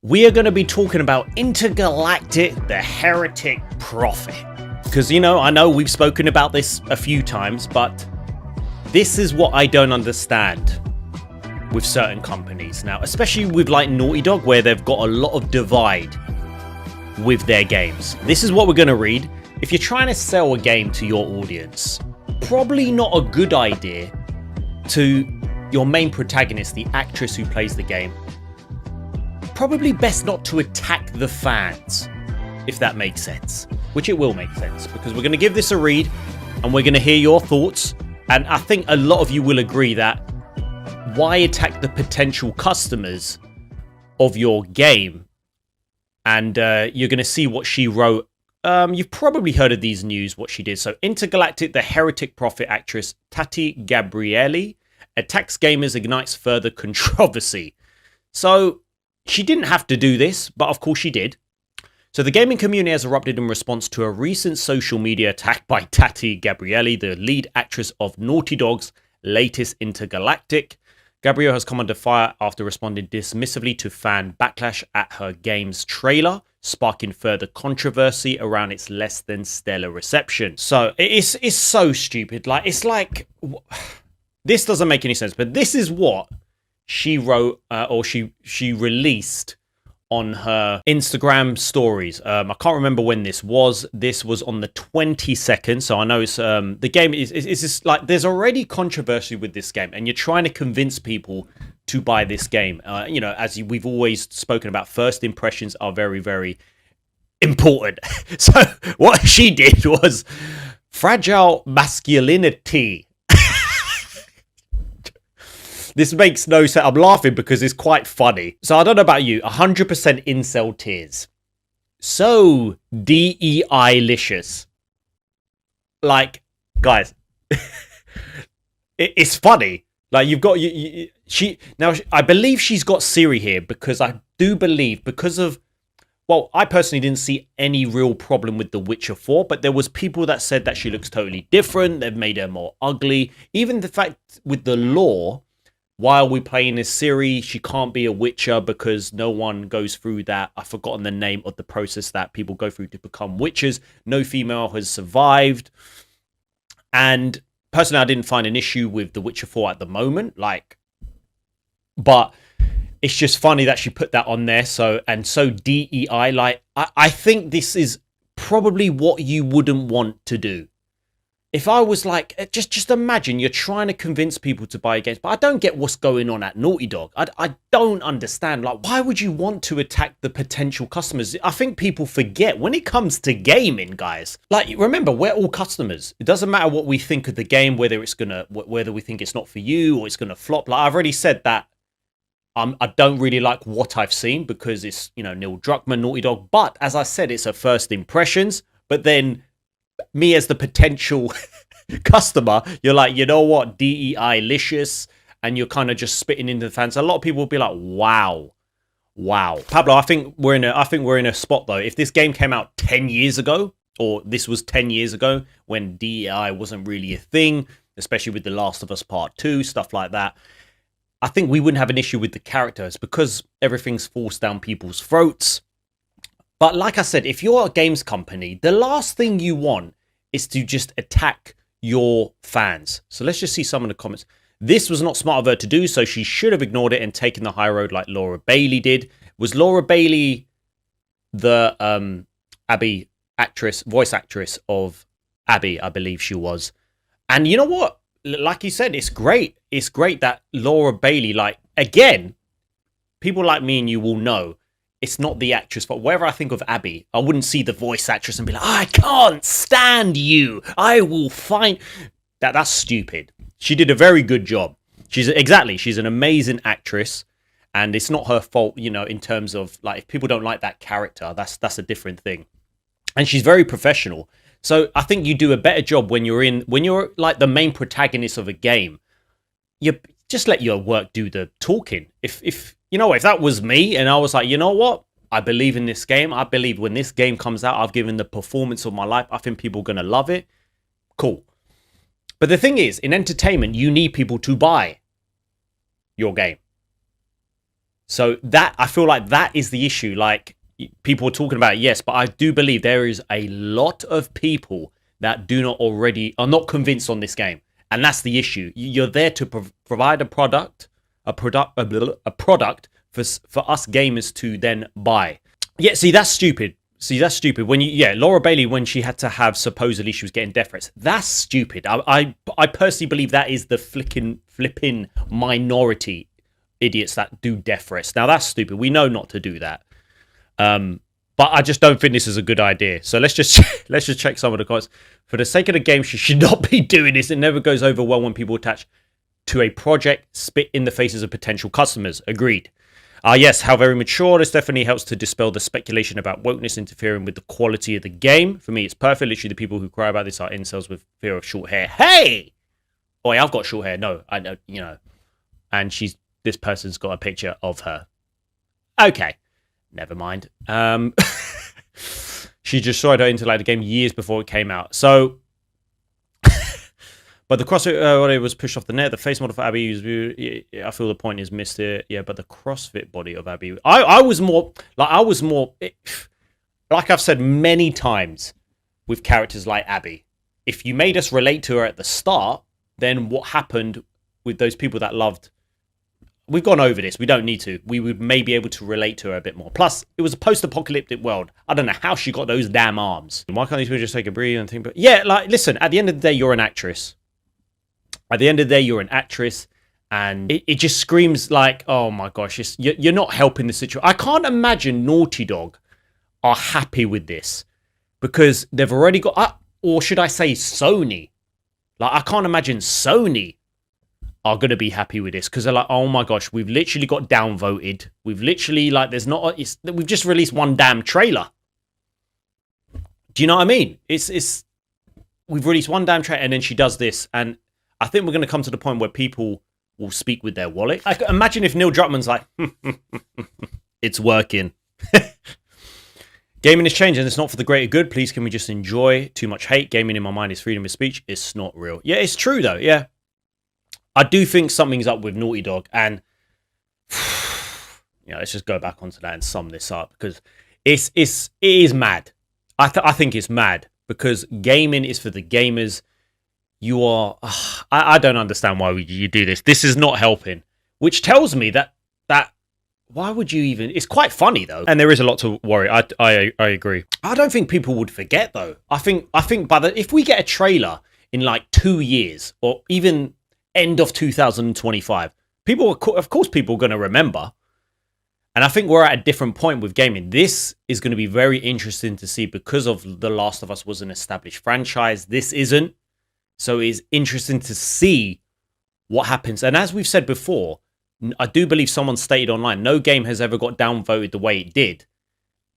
We are going to be talking about Intergalactic, the Heretic Prophet. Because, I know we've spoken about this a few times, but this is what I don't understand with certain companies now, especially with like Naughty Dog, where they've got a lot of divide with their games. This is what we're going to read. If you're trying to sell a game to your audience, probably not a good idea to your main protagonist, the actress who plays the game. Probably best not to attack the fans, if that makes sense. Which it will make sense, because we're going to give this a read and we're going to hear your thoughts. And I think a lot of you will agree that why attack the potential customers of your game? And you're going to see what she wrote. You've probably heard of these news, what she did. So Intergalactic, the Heretic Prophet actress Tati Gabrielli attacks gamers, ignites further controversy. So she didn't have to do this, but of course she did. So the gaming community has erupted in response to a recent social media attack by Tati Gabrielli, the lead actress of Naughty Dog's latest Intergalactic. Gabrielle has come under fire after responding dismissively to fan backlash at her game's trailer, sparking further controversy around its less than stellar reception. So it's so stupid. It's like this doesn't make any sense, but this is what she wrote or she released on her Instagram stories. I can't remember when this was. This was on the 22nd. So I know it's the game is just like there's already controversy with this game, and you're trying to convince people to buy this game. As we've always spoken about, first impressions are very, very important. So what she did was fragile masculinity. This makes no sense. I'm laughing because it's quite funny. So I don't know about you. 100% incel tears. So DEI-licious. Like, guys, it's funny. Like you've got I believe she's got Siri here because I do believe because of. Well, I personally didn't see any real problem with The Witcher 4, but there was people that said that she looks totally different. They've made her more ugly. Even the fact with the lore. While we're playing this series, she can't be a Witcher because no one goes through that. I've forgotten the name of the process that people go through to become Witchers. No female has survived. And personally, I didn't find an issue with The Witcher 4 at the moment. But it's just funny that she put that on there. So DEI, I think this is probably what you wouldn't want to do. If I was like, just imagine you're trying to convince people to buy games, but I don't get what's going on at Naughty Dog. I don't understand. Like, why would you want to attack the potential customers? I think people forget when it comes to gaming, guys. Like, remember, we're all customers. It doesn't matter what we think of the game, whether we think it's not for you or it's gonna flop. Like I've already said that. I don't really like what I've seen because it's Neil Druckmann, Naughty Dog. But as I said, it's her first impressions. But then. Me as the potential customer, you're like, you know what, DEI-licious, and you're kind of just spitting into the fans. A lot of people will be like, wow. Pablo, I think we're in a spot though. If this game came out 10 years ago, or this was 10 years ago when DEI wasn't really a thing, especially with The Last of Us Part 2, stuff like that, I think we wouldn't have an issue with the characters because everything's forced down people's throats. But like I said, if you're a games company, the last thing you want is to just attack your fans. So let's just see some of the comments. This was not smart of her to do, so she should have ignored it and taken the high road like Laura Bailey did. Was Laura Bailey the Abby actress, voice actress of Abby, I believe she was. And you know what? Like you said, it's great. It's great that Laura Bailey, like, again, people like me and you will know, it's not the actress, but wherever I think of Abby, I wouldn't see the voice actress and be like, I can't stand you. I will find that. That's stupid. She did a very good job. She's an amazing actress, and it's not her fault, in terms of like if people don't like that character, that's a different thing. And she's very professional. So I think you do a better job when you're like the main protagonist of a game. You just let your work do the talking. If that was me and I was like, you know what? I believe in this game. I believe when this game comes out, I've given the performance of my life. I think people are going to love it. Cool. But the thing is, in entertainment, you need people to buy your game. So that, I feel like that is the issue. Like, people are talking about it, yes, but I do believe there is a lot of people that are not convinced on this game, and that's the issue. You're there to provide a product for us gamers to then buy. Yeah, see, that's stupid. When Laura Bailey, when she had to have, supposedly she was getting death threats, that's stupid. I personally believe that is the flipping minority idiots that do death threats. Now that's stupid. We know not to do that. But I just don't think this is a good idea. So let's just check some of the comments. For the sake of the game, she should not be doing this. It never goes over well when people attach to a project spit in the faces of potential customers. Agreed. Yes, how very mature. This definitely helps to dispel the speculation about wokeness interfering with the quality of the game. For me, it's perfect. Literally, the people who cry about this are incels with fear of short hair. Hey! Oh, yeah, I've got short hair. No, I know, And this person's got a picture of her. Okay. Never mind. She destroyed her Intergalactic game years before it came out. So, but the CrossFit, when it was pushed off the net, the face model for Abby was, I feel the point is missed here. Yeah, but the CrossFit body of Abby, I was more, like I've said many times with characters like Abby, if you made us relate to her at the start, then what happened with those people that loved, we've gone over this. We don't need to. We would maybe able to relate to her a bit more. Plus, it was a post-apocalyptic world. I don't know how she got those damn arms. Why can't these people just take a breathe and think? But yeah, like, listen, at the end of the day, you're an actress. At the end of the day, you're an actress. And it just screams like, oh my gosh, you're not helping the situation. I can't imagine Naughty Dog are happy with this. Because they've already got, or should I say Sony? Like, I can't imagine Sony are going to be happy with this, because they're like, oh my gosh, we've literally got downvoted. We've literally, like, we've just released one damn trailer. Do you know what I mean? We've released one damn trailer, and then she does this, and I think we're going to come to the point where people will speak with their wallet. Imagine if Neil Druckmann's like, it's working. Gaming is changing. It's not for the greater good. Please, can we just enjoy? Too much hate. Gaming, in my mind, is freedom of speech. It's not real. Yeah, it's true though. Yeah. I do think something's up with Naughty Dog, and let's just go back onto that and sum this up, because it is mad. I think it's mad, because gaming is for the gamers. You are, I don't understand why you do this. This is not helping, which tells me that why would you even? It's quite funny though, and there is a lot to worry. I agree. I don't think people would forget though. I think if we get a trailer in like 2 years, or even end of 2025, people are going to remember. And I think we're at a different point with gaming. This is going to be very interesting to see, because of The Last of Us was an established franchise. This isn't. So it's interesting to see what happens. And as we've said before, I do believe someone stated online, no game has ever got downvoted the way it did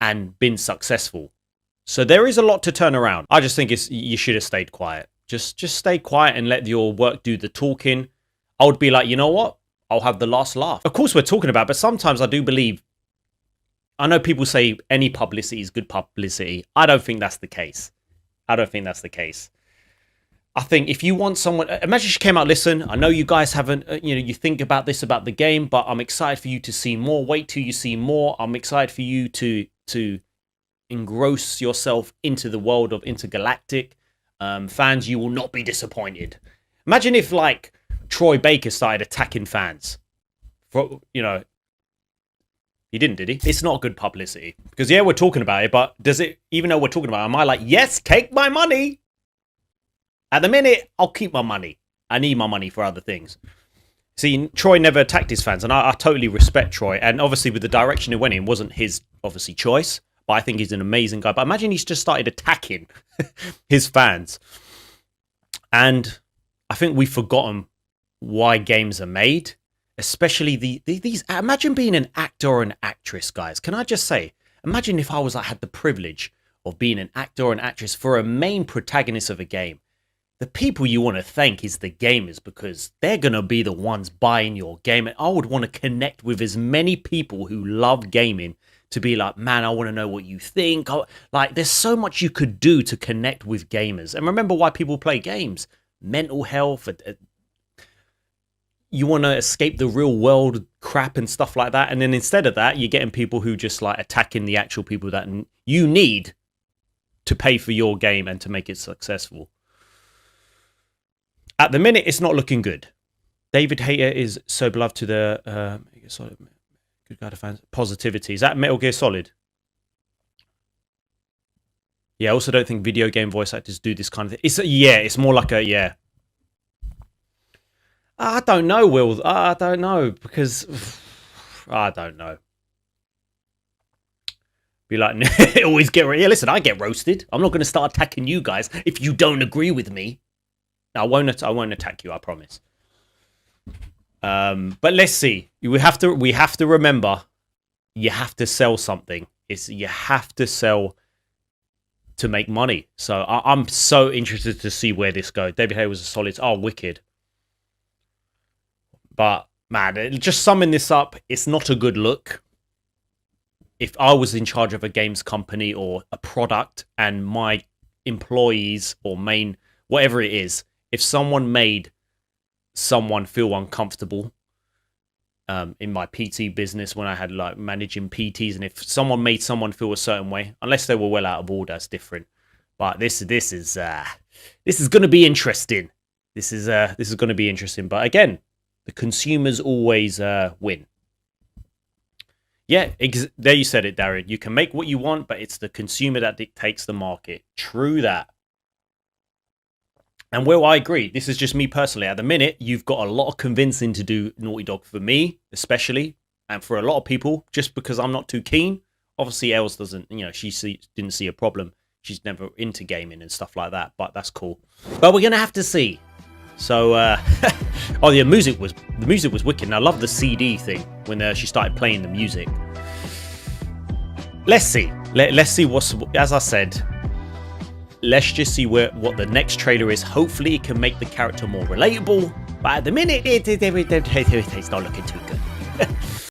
and been successful. So there is a lot to turn around. I just think you should have stayed quiet. Just stay quiet and let your work do the talking. I would be like, you know what? I'll have the last laugh. Of course, we're talking about, but sometimes I do believe, I know people say any publicity is good publicity. I don't think that's the case. I think if you want someone, imagine she came out, listen, I know you guys haven't, you think about this, about the game, but I'm excited for you to see more. Wait till you see more. I'm excited for you to engross yourself into the world of Intergalactic. Fans, you will not be disappointed. Imagine if, like, Troy Baker started attacking fans. He didn't, did he? It's not good publicity. Because, yeah, we're talking about it, but does it, even though we're talking about it, am I like, yes, take my money? At the minute, I'll keep my money. I need my money for other things. See, Troy never attacked his fans, and I totally respect Troy. And obviously, with the direction it went in, wasn't his, obviously, choice. But I think he's an amazing guy. But imagine he's just started attacking his fans. And I think we've forgotten why games are made. Especially these. Imagine being an actor or an actress, guys. Can I just say, imagine if I had the privilege of being an actor or an actress for a main protagonist of a game. The people you want to thank is the gamers, because they're going to be the ones buying your game. And I would want to connect with as many people who love gaming to be like, man, I want to know what you think. Like, there's so much you could do to connect with gamers. And remember why people play games. Mental health. you want to escape the real world crap and stuff like that, and then instead of that, you're getting people who just like attacking the actual people that you need to pay for your game and to make it successful. At the minute, it's not looking good. David Hayter is so beloved to the good guy to fans. Positivity. Is that Metal Gear Solid? Yeah, I also don't think video game voice actors do this kind of thing. It's more like a I don't know, Will. I don't know, because I don't know. Be like, always get... Yeah, listen, I get roasted. I'm not going to start attacking you guys if you don't agree with me. I won't attack you, I promise. But let's see. We have to remember, you have to sell something. You have to sell to make money. So I'm so interested to see where this goes. David Hay was a solid... Oh, wicked. But, man, just summing this up, it's not a good look. If I was in charge of a games company or a product and my employees or whatever it is, if someone made someone feel uncomfortable, in my PT business when I had like managing PTs, and if someone made someone feel a certain way, unless they were well out of order, that's different. But this is going to be interesting. This is going to be interesting. But again, the consumers always win. Yeah, there you said it, Darren. You can make what you want, but it's the consumer that dictates the market. True that. And well, I agree. This is just me personally. At the minute, you've got a lot of convincing to do, Naughty Dog, for me, especially, and for a lot of people, just because I'm not too keen. Obviously, Els doesn't, didn't see a problem. She's never into gaming and stuff like that, but that's cool. But we're going to have to see. So, oh, the music was wicked. And I love the CD thing when she started playing the music. Let's see. Let's see as I said, let's just see what the next trailer is. Hopefully it can make the character more relatable. But at the minute, it's not looking too good.